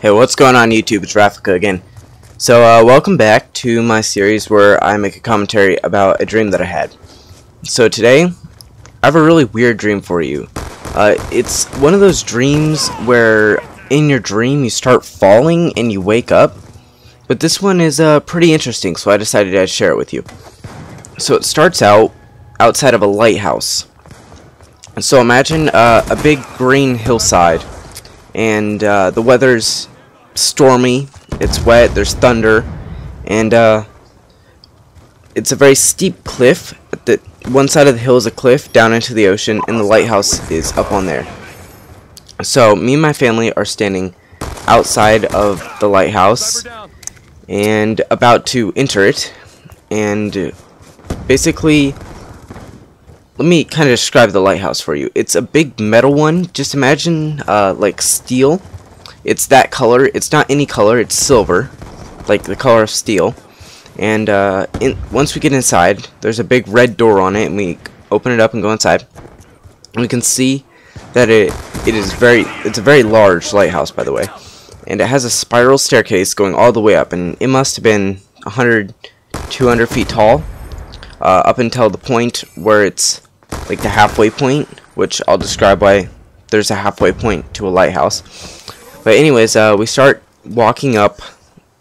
Hey, what's going on YouTube? It's Rafika again. So, welcome back to my series where I make a commentary about a dream that I had. So today, I have a really weird dream for you. It's one of those dreams where in your dream you start falling and you wake up. But this one is pretty interesting, so I decided I'd share it with you. So it starts out outside of a lighthouse. So imagine a big green hillside, and the weather's stormy, it's wet, there's thunder, and it's a very steep cliff. One side of the hill is a cliff down into the ocean, and the lighthouse is up on there. So me and my family are standing outside of the lighthouse and about to enter it, and basically, let me kind of describe the lighthouse for you. It's a big metal one. Just imagine like steel. It's that color. It's not any color. It's silver, like the color of steel. And once we get inside, there's a big red door on it, and we open it up and go inside. And we can see that it's a very large lighthouse, by the way. And it has a spiral staircase going all the way up, and it must have been 100, 200 feet tall, up until the point where it's like the halfway point, which I'll describe why there's a halfway point to a lighthouse. But anyways, we start walking up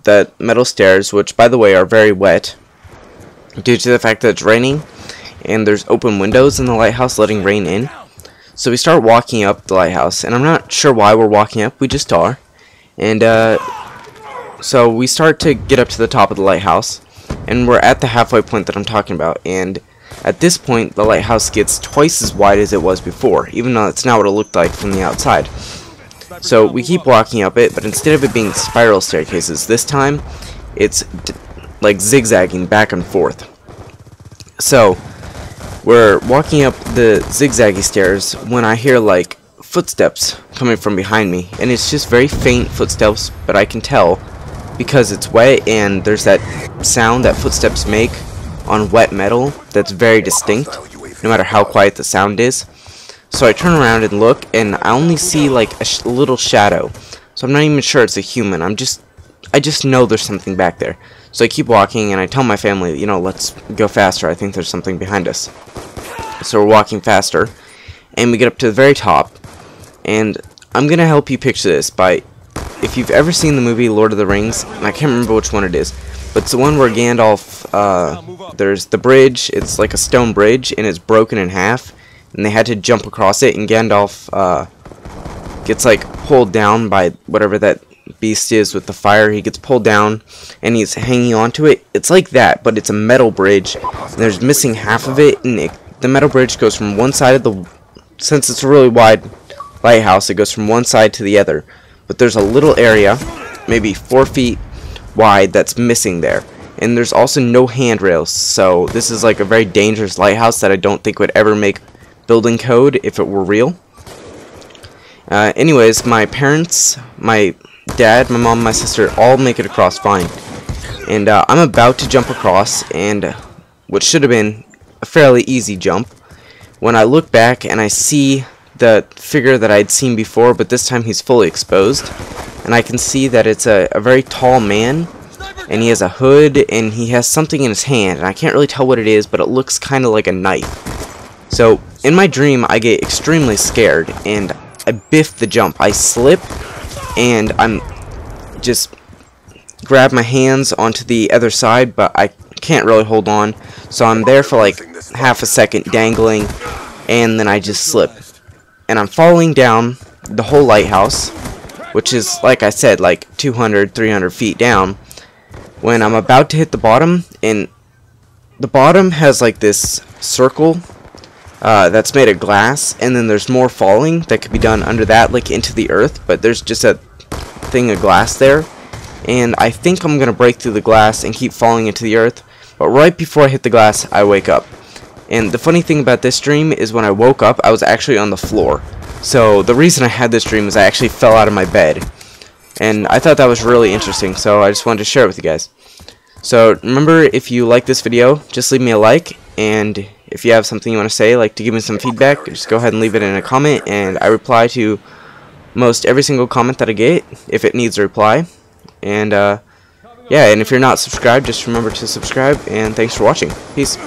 the metal stairs, which by the way are very wet due to the fact that it's raining and there's open windows in the lighthouse letting rain in. So we start walking up the lighthouse, and I'm not sure why we're walking up, we just are. And so we start to get up to the top of the lighthouse, and we're at the halfway point that I'm talking about. And at this point, the lighthouse gets twice as wide as it was before, even though it's not what it looked like from the outside. So we keep walking up it, but instead of it being spiral staircases, this time it's like zigzagging back and forth. So we're walking up the zigzaggy stairs when I hear like footsteps coming from behind me, and it's just very faint footsteps, but I can tell because it's wet and there's that sound that footsteps make on wet metal that's very distinct, no matter how quiet the sound is. So I turn around and look, and I only see like a little shadow. So I'm not even sure it's a human. I just know there's something back there. So I keep walking, and I tell my family, you know, let's go faster. I think there's something behind us. So we're walking faster, and we get up to the very top. And I'm gonna help you picture this by, if you've ever seen the movie Lord of the Rings, and I can't remember which one it is, but it's the one where Gandalf, there's the bridge, it's like a stone bridge, and it's broken in half, and they had to jump across it, and Gandalf gets like pulled down by whatever that beast is with the fire. He gets pulled down, and he's hanging onto it. It's like that, but it's a metal bridge, and there's missing half of it, and the metal bridge goes from one side of the, since it's a really wide lighthouse, it goes from one side to the other, but there's a little area, maybe 4 feet wide, that's missing there. And there's also no handrails, so this is like a very dangerous lighthouse that I don't think would ever make building code if it were real. Anyways, my parents, my dad, my mom, my sister all make it across fine. And I'm about to jump across, and what should have been a fairly easy jump, when I look back and I see the figure that I'd seen before, but this time he's fully exposed, and I can see that it's a very tall man, and he has a hood, and he has something in his hand, and I can't really tell what it is, but it looks kind of like a knife. So in my dream, I get extremely scared, and I biff the jump. I slip, and I'm just grab my hands onto the other side, but I can't really hold on, so I'm there for like half a second dangling, and then I just slip. And I'm falling down the whole lighthouse, which is, like I said, like 200, 300 feet down, when I'm about to hit the bottom. And the bottom has like this circle that's made of glass, and then there's more falling that could be done under that, like into the earth, but there's just a thing of glass there, and I think I'm gonna break through the glass and keep falling into the earth, but right before I hit the glass, I wake up. And the funny thing about this dream is when I woke up, I was actually on the floor. So the reason I had this dream is I actually fell out of my bed. And I thought that was really interesting, so I just wanted to share it with you guys. So remember, if you like this video, just leave me a like, and if you have something you want to say, like to give me some feedback, just go ahead and leave it in a comment, and I reply to most every single comment that I get if it needs a reply. And yeah, and if you're not subscribed, just remember to subscribe, and thanks for watching. Peace.